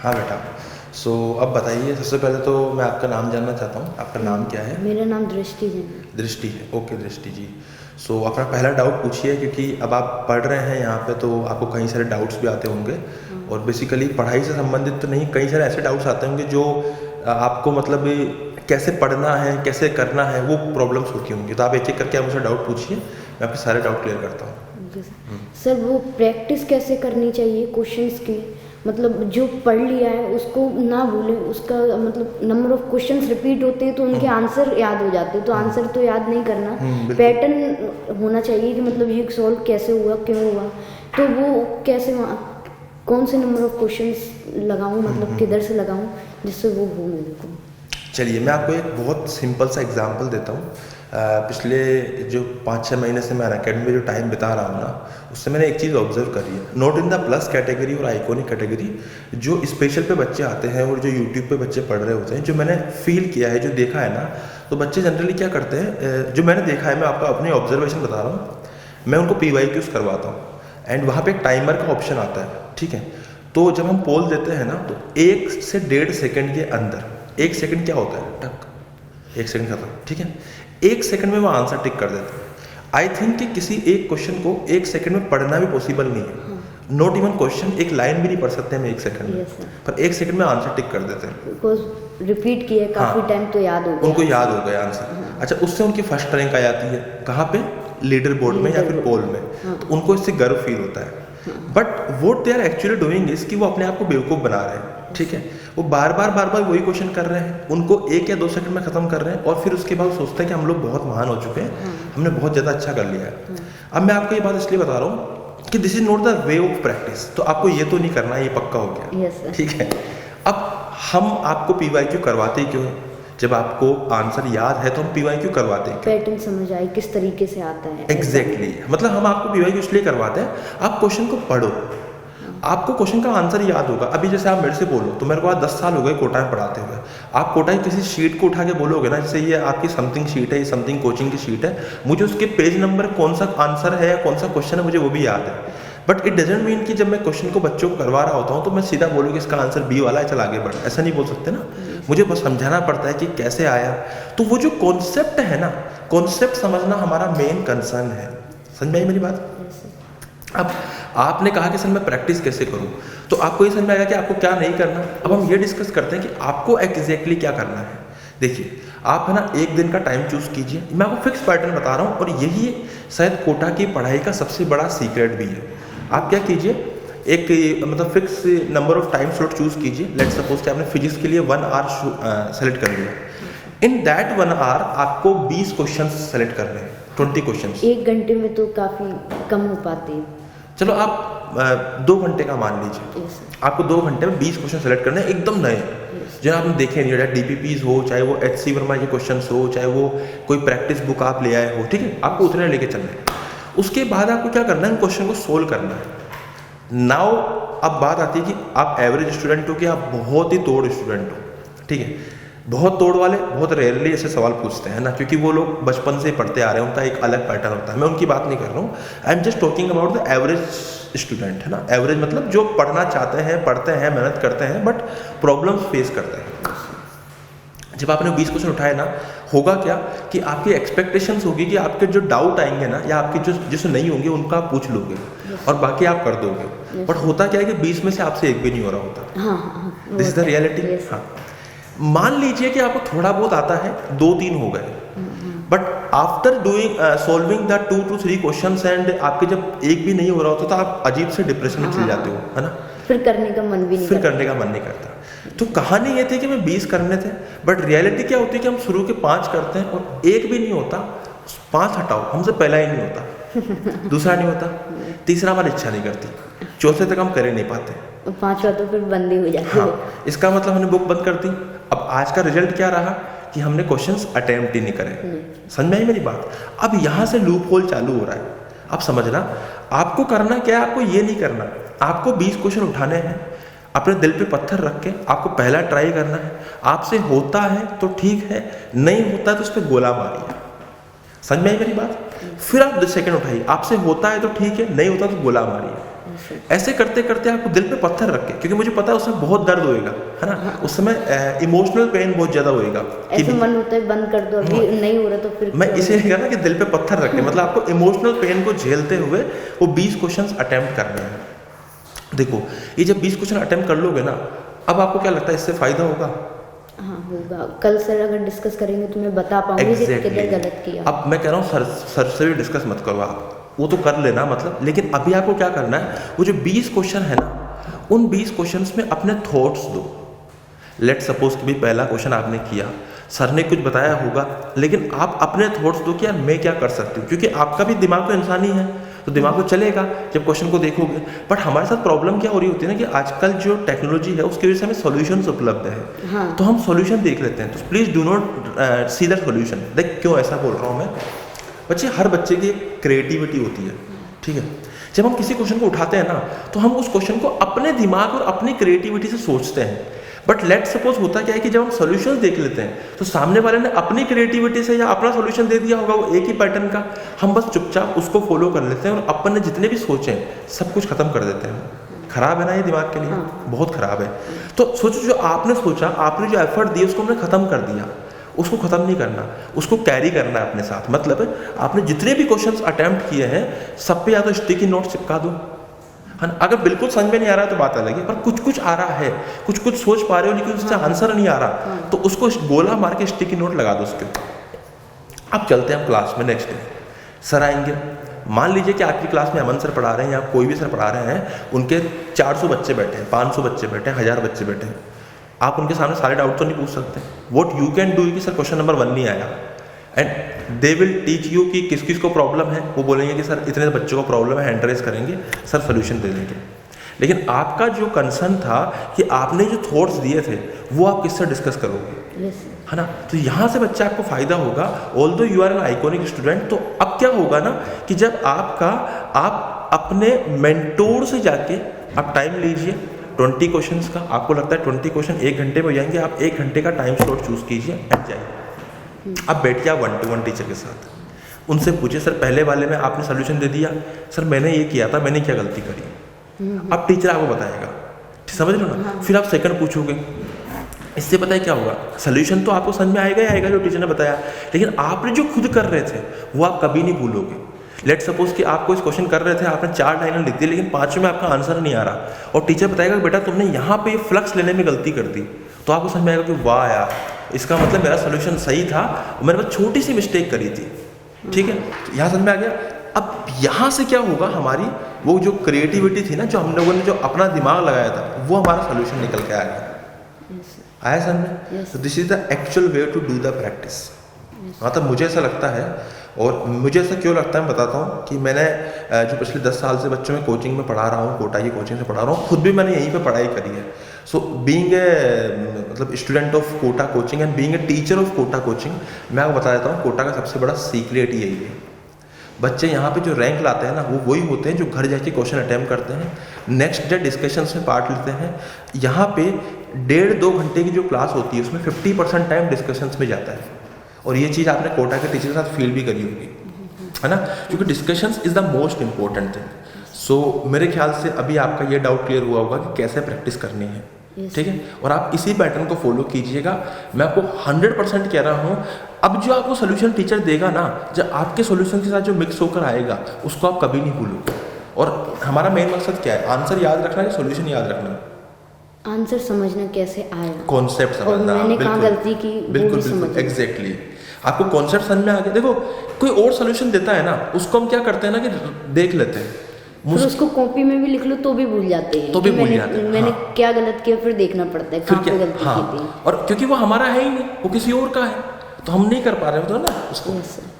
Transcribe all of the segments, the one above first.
हाँ बेटा। अब बताइए, सबसे पहले तो मैं आपका नाम जानना चाहता हूँ, आपका नाम क्या है? मेरा नाम दृष्टि है। दृष्टि है, ओके दृष्टि जी। अपना पहला डाउट पूछिए, क्योंकि अब आप पढ़ रहे हैं यहाँ पे तो आपको कई सारे डाउट्स भी आते होंगे। हाँ। और बेसिकली पढ़ाई से संबंधित तो नहीं, कई सारे ऐसे डाउट्स आते होंगे जो आपको मतलब कैसे पढ़ना है, कैसे करना है, वो प्रॉब्लम्स होती होंगी। तो आप एक एक करके आप मुझसे डाउट पूछिए, मैं आपके सारे डाउट क्लियर करता हूँ। सर वो प्रैक्टिस कैसे करनी चाहिए क्वेश्चंस की, मतलब जो पढ़ लिया है उसको ना भूलें, उसका मतलब नंबर ऑफ क्वेश्चंस रिपीट होते हैं तो उनके आंसर याद हो जाते हैं, तो आंसर तो याद नहीं करना, बिल्कुल। पैटर्न होना चाहिए कि मतलब ये सॉल्व कैसे हुआ, क्यों हुआ, तो वो कैसे कौन से नंबर ऑफ क्वेश्चंस लगाऊं, मतलब किधर से लगाऊं जिससे वो हो मेरे को। चलिए मैं आपको एक बहुत सिंपल सा एग्जांपल देता हूँ। पिछले जो 5-6 महीने से मैं अकेडमी में जो टाइम बिता रहा हूँ ना, उससे मैंने एक चीज़ ऑब्जर्व करी है। Not in the plus category और आइकॉनिक कैटेगरी, जो स्पेशल पे बच्चे आते हैं और जो यूट्यूब पे बच्चे पढ़ रहे होते हैं, जो मैंने फील किया है, जो देखा है ना, तो बच्चे जनरली क्या करते हैं, जो मैंने देखा है, मैं आपको अपनी ऑब्जर्वेशन बता रहा हूँ। मैं उनको PYQs करवाता हूँ एंड वहाँ पे एक टाइमर का ऑप्शन आता है, ठीक है। तो जब हम पोल देते हैं ना, तो 1 से 1.5 सेकेंड के अंदर, 1 सेकंड क्या होता है, टक, 1 सेकंड खत्म, ठीक है। 1 सेकंड में वो आंसर टिक कर देते हैं। आई थिंक कि किसी एक क्वेश्चन को 1 सेकंड में पढ़ना भी पॉसिबल नहीं है। नॉट इवन क्वेश्चन, एक लाइन भी नहीं पढ़ सकते हम 1 सेकंड में, पर 1 सेकंड में आंसर टिक कर देते हैं। बिकॉज रिपीट किए काफ़ी टाइम तो याद हो गया, उनको याद हो गया आंसर। अच्छा, उससे उनकी फर्स्ट रैंक आ जाती है, कहाँ पे, लीडर बोर्ड में या फिर पोल में। तो उनको इससे गर्व फील होता है। But what they are actually doing is कि वो अपने आप को बेवकूफ़ बना रहे हैं, ठीक है। वो बार बार वही क्वेश्चन कर रहे हैं, उनको 1 या 2 सेकंड में खत्म कर रहे हैं, और फिर उसके बाद सोचते हैं कि हम लोग बहुत महान हो चुके हैं, हमने बहुत ज़्यादा अच्छा कर लिया है। अब मैं आपको ये बात इसलिए बता रहा हूँ कि this is not the way of practice. तो आपको ये तो नहीं करना, ये पक्का हो गया, ठीक है। अब हम आपको PYQ करवाते ही क्यों है? जब आपको आंसर याद है तो हम PYQ करवाते हैं, पैटर्न समझ आए किस तरीके से आता है। एग्जैक्टली मतलब हम आपको PYQ इसलिए करवाते हैं, आप क्वेश्चन को पढ़ो, आपको क्वेश्चन का आंसर याद होगा। अभी जैसे आप मेरे से बोलो, तो मेरे को आज 10 साल हो गए कोटा में पढ़ाते हुए। आप कोटा की किसी शीट को उठा के बोलोगे ना, जैसे ये आपकी समथिंग शीट है, ये समथिंग कोचिंग की शीट है, मुझे उसके पेज नंबर कौन सा आंसर है या कौन सा क्वेश्चन है, मुझे वो भी याद है। बट इट डजेंट मीन कि जब मैं क्वेश्चन को बच्चों को करवा रहा होता हूँ तो मैं सीधा बोलूँ कि इसका आंसर B वाला है, चल आगे बढ़, ऐसा नहीं बोल सकते ना। मुझे बस समझाना पड़ता है कि कैसे आया। तो वो जो कॉन्सेप्ट है ना, कॉन्सेप्ट समझना हमारा मेन कंसर्न है। समझ में आई मेरी बात? अब आपने कहा कि सर मैं प्रैक्टिस कैसे करूं, तो आपको ये समझ में आएगा कि आपको क्या नहीं करना। अब हम ये डिस्कस करते हैं कि आपको एग्जैक्टली क्या करना है। देखिए, आप है ना 1 दिन का टाइम चूज कीजिए। मैं आपको फिक्स पैटर्न बता रहा हूँ, और यही शायद कोटा की पढ़ाई का सबसे बड़ा सीक्रेट भी है। आप क्या कीजिए, एक मतलब fix number of time slot choose कीजिए। लेट सपोज कि आपने फिजिक्स के लिए 1 आवर सेलेक्ट कर लिया। इन दैट 1 आवर आपको 20 क्वेश्चन सेलेक्ट करने हैं, 20 क्वेश्चन। 1 घंटे में तो काफ़ी कम हो पाते हैं। चलो आप 2 घंटे का मान लीजिए, आपको 2 घंटे में 20 क्वेश्चन सेलेक्ट करने हैं, एकदम नए, जो आपने देखे नहीं, चाहे DPPs हो, चाहे वो HC वर्मा के क्वेश्चन हो, चाहे वो कोई प्रैक्टिस बुक आप ले आए हो, ठीक है। आपको उतने लेके चलना है। उसके बाद आपको क्या करना है, क्वेश्चन को सोल्व करना है। नाउ अब बात आती है कि आप एवरेज स्टूडेंट हो कि आप बहुत ही तोड़ स्टूडेंट हो, ठीक है। बहुत तोड़ वाले बहुत रेयरली ऐसे सवाल पूछते हैं ना, क्योंकि वो लोग बचपन से पढ़ते आ रहे हैं, उनका एक अलग पैटर्न होता है। मैं उनकी बात नहीं कर रहा हूँ, I am just talking about the average student, है ना। एवरेज मतलब जो पढ़ना चाहते हैं, पढ़ते हैं, मेहनत करते हैं, बट प्रॉब्लम्स फेस करते हैं। जब आपने 20 क्वेश्चन उठाए ना, होगा क्या कि आपकी एक्सपेक्टेशंस होगी कि आपके जो डाउट आएंगे ना, या आपके जो जिससे नहीं होंगे उनका आप पूछ लोगे और बाकी आप कर दोगे। बट होता क्या है कि 20 में से आपसे एक भी नहीं हो रहा होता। This is the reality. हाँ, मान लीजिए कि आपको थोड़ा बहुत आता है, 2-3 हो गए, but after doing solving the 2 to 3 questions and आपके जब एक भी नहीं हो रहा होता तो आप अजीब से डिप्रेशन में चले जाते हो, है ना। फिर करने का मन भी नहीं फिर करने का मन नहीं करता। तो कहानी ये थी कि मैं 20 करने थे, बट रियलिटी क्या होती है कि हम शुरू के 5 करते हैं और एक भी नहीं होता। 5 हटाओ, हमसे पहला ही नहीं होता, दूसरा नहीं होता, तीसरा हमारी इच्छा नहीं करती, चौथे तक हम कर ही नहीं पाते, 5वां तो फिर बंद ही हो जाती है। हाँ, इसका मतलब हमने बुक बंद कर दी। अब आज का रिजल्ट क्या रहा कि हमने क्वेश्चंस अटेम्प्ट ही नहीं करे। समझ में आई मेरी बात? अब यहाँ से लूप होल चालू हो रहा है। अब समझना, आपको करना क्या है, आपको ये नहीं करना। आपको 20 क्वेश्चन उठाने हैं, अपने दिल पे पत्थर रख के आपको पहला ट्राई करना है। आपसे होता है तो ठीक है, नहीं होता तो उस पर गोला मारिए। समझ में आई मेरी बात? फिर आप 10 सेकंड उठाइए, आपसे होता है तो ठीक है, नहीं होता तो गोला मारिए। sir. ऐसे करते करते आपको दिल पे पत्थर रख के, क्योंकि मुझे पता है उसमें बहुत दर्द होएगा, है ना, उस समय इमोशनल पेन बहुत ज्यादा होएगा कि ऐसे मन होता है बंद कर दो, अभी नहीं हो रहा तो फिर मैं इसीलिए कह रहा कि दिल पे पत्थर रख के, मतलब आपको इमोशनल पेन को झेलते हुए वो 20 क्वेश्चंस अटेम्प्ट करने हैं। देखो ये जब 20 क्वेश्चन अटेम्प्ट कर लोगे ना, अब आपको क्या लगता है इससे फायदा होगा? हाँ होगा। कल सर अगर डिस्कस करेंगे तो मैं बता पाऊंगी कि किधर गलत किया। अब मैं कह रहा हूँ सर से भी डिस्कस मत करो आप, वो तो कर लेना मतलब, लेकिन अभी आपको क्या करना है, वो जो 20 क्वेश्चन है ना, उन 20 क्वेश्चंस में अपने थॉट्स दो। लेट सपोज कि भी पहला क्वेश्चन आपने किया, सर ने कुछ बताया होगा, लेकिन आप अपने थॉट्स दो कि यार मैं क्या कर सकती हूँ, क्योंकि आपका भी दिमाग तो इंसानी है, तो दिमाग तो चलेगा जब क्वेश्चन को देखोगे। बट हमारे साथ प्रॉब्लम क्या हो रही होती है ना कि आजकल जो टेक्नोलॉजी है उसकी वजह से हमें सॉल्यूशंस उपलब्ध है। हाँ। तो हम सॉल्यूशन देख लेते हैं, तो please do not see that solution. देख क्यों ऐसा बोल रहा हूँ मैं, बच्चे हर बच्चे की एक क्रिएटिविटी होती है, ठीक है। जब हम किसी क्वेश्चन को उठाते हैं ना, तो हम उस क्वेश्चन को अपने दिमाग और अपनी क्रिएटिविटी से सोचते हैं। बट लेट सपोज होता क्या है कि जब हम सॉल्यूशंस देख लेते हैं तो सामने वाले ने अपनी क्रिएटिविटी से या अपना सॉल्यूशन दे दिया होगा, वो एक ही पैटर्न का, हम बस चुपचाप उसको फॉलो कर लेते हैं और अपन ने जितने भी सोचे सब कुछ खत्म कर देते हैं। खराब है ना ये दिमाग के लिए? बहुत खराब है। तो सोचो जो आपने सोचा, आपने जो एफर्ट दिया उसको हमने खत्म कर दिया, उसको खत्म नहीं करना, उसको कैरी करना है अपने साथ। मतलब आपने जितने भी क्वेश्चंस अटेम्प्ट किए हैं सब पे या तो स्टिकी नोट चिपका दो, है ना। अगर बिल्कुल समझ में नहीं आ रहा तो बात अलग है, पर कुछ कुछ आ रहा है, कुछ कुछ सोच पा रहे हो लेकिन उससे आंसर नहीं आ रहा, तो उसको गोला मार के स्टिकी नोट लगा दो उसके ऊपर। अब चलते हैं हम क्लास में। नेक्स्ट डे सर आएंगे, मान लीजिए कि आपकी क्लास में अमन सर पढ़ा रहे हैं या कोई भी सर पढ़ा रहे हैं, उनके 400 बच्चे बैठे हैं, 500 बच्चे बैठे हैं, 1000 बच्चे बैठे हैं। आप उनके सामने सारे डाउट तो नहीं पूछ सकते। वॉट यू कैन डू कि सर क्वेश्चन नंबर 1 नहीं आया, and they will teach you कि किस किस को प्रॉब्लम है। वो बोलेंगे कि सर इतने बच्चों को प्रॉब्लम है, हैंड रेज करेंगे, सर सोल्यूशन दे देंगे। लेकिन आपका जो कंसर्न था कि आपने जो थॉट्स दिए थे वो आप किससे डिस्कस करोगे, है ना। तो यहाँ से बच्चा आपको फायदा होगा, although you are an iconic student. तो अब क्या होगा ना कि जब आप अपने मेंटोर से जाके आप टाइम लीजिए 20 क्वेश्चंस का, आपको लगता है 20 क्वेश्चन 1 घंटे में हो जाएंगे, आप 1 घंटे का टाइम स्लॉट चूज कीजिए, बैठ जाइए। अब बैठ गया 1-to-1 टीचर के साथ, उनसे पूछिए सर पहले वाले में आपने सोल्यूशन दे दिया, सर मैंने ये किया था, मैंने क्या गलती करी। अब टीचर आपको बताएगा, समझ लो ना। फिर आप सेकंड पूछोगे, इससे पता है क्या होगा, सोल्यूशन तो आपको समझ में आएगा ही आएगा जो टीचर ने बताया, लेकिन आपने जो खुद कर रहे थे वो आप कभी नहीं भूलोगे। लेट सपोज कि आप कोई क्वेश्चन कर रहे थे, आपने 4 लाइनें लिख दी, लेकिन 5वें में आपका आंसर नहीं आ रहा, और टीचर बताएगा कि बेटा तुमने यहाँ पे फ्लक्स लेने में गलती कर दी, तो आपको समझ में आएगा कि वाह यार, इसका मतलब मेरा सोल्यूशन सही था, मैंने बस छोटी सी मिस्टेक करी थी। ठीक है, यहाँ समझ में आ गया। अब यहाँ से क्या होगा, हमारी वो जो क्रिएटिविटी थी ना, जो हम लोगों ने जो अपना दिमाग लगाया था, वो हमारा सोल्यूशन निकल के आएगा। आया समझ में? तो this is the actual way to do the practice. मतलब मुझे ऐसा लगता है, और मुझे ऐसा क्यों लगता है मैं बताता हूँ कि मैंने जो पिछले 10 साल से बच्चों में कोचिंग में पढ़ा रहा हूँ, कोटा की कोचिंग से पढ़ा रहा हूँ, खुद भी मैंने यहीं पे पढ़ाई करी है। सो बीइंग ए मतलब student of Kota coaching and being a teacher of Kota coaching, मैं आपको बता देता हूँ कोटा का सबसे बड़ा सीक्रेट यही है। बच्चे यहाँ पे जो रैंक लाते हैं ना, वो वही होते हैं जो घर जाके क्वेश्चन अटेम्प्ट करते हैं, नेक्स्ट डे डिस्कशंस में पार्ट लेते हैं। यहाँ पे 1.5-2 घंटे की जो क्लास होती है उसमें 50% टाइम डिस्कशंस में जाता है, और ये चीज़ आपने कोटा के टीचर के साथ फील भी करी होगी, है ना, क्योंकि discussions is the most important thing. So मेरे ख्याल से अभी आपका ये डाउट क्लियर हुआ होगा कि कैसे प्रैक्टिस करनी है। ठीक है, और आप इसी पैटर्न को फॉलो कीजिएगा। मैं आपको 100% कह रहा हूँ, अब जो आपको सोल्यूशन टीचर देगा ना, जब आपके सोल्यूशन के साथ जो मिक्स होकर आएगा उसको आप कभी नहीं भूलोगे। और हमारा मेन मकसद क्या है, आंसर याद रखना है, सोल्यूशन याद रखना है, आंसर समझना कैसे आया, कॉन्सेप्ट समझना, मैंने कहाँ गलती की, बिल्कुल एग्जैक्टली। आपको कॉन्सेप्ट समझ में आ गया। देखो कोई और सोल्यूशन देता है ना, उसको हम क्या करते हैं ना कि देख लेते हैं, फिर उसको कॉपी में भी लिख लो तो भी भूल जाते हैं, तो भी भूल जाते हैं। मैंने क्या गलत किया, फिर देखना पड़ता है कहाँ पे गलती की थी। और क्योंकि वो हमारा है ही नहीं, वो किसी और का है, तो हम नहीं कर पा रहे हो तो ना उसको।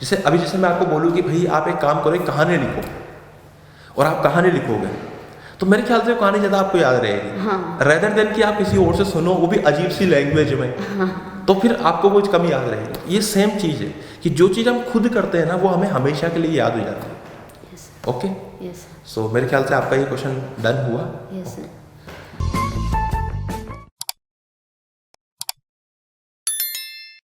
जैसे मैं आपको बोलूँ कि भाई आप एक काम करो, एक कहानी लिखो, और आप कहानी लिखोगे तो मेरे ख्याल से वो कहानी ज़्यादा आपको याद रहेगी, रेदर देन कि आप किसी और से सुनो, वो भी अजीब सी लैंग्वेज में, तो फिर आपको वो कम याद रहेगी। ये सेम चीज़ है कि जो चीज़ हम खुद करते हैं ना, वो हमें हमेशा के लिए याद हो जाती है। ओके, सो मेरे ख्याल से आपका ये क्वेश्चन डन हुआ। Yes sir.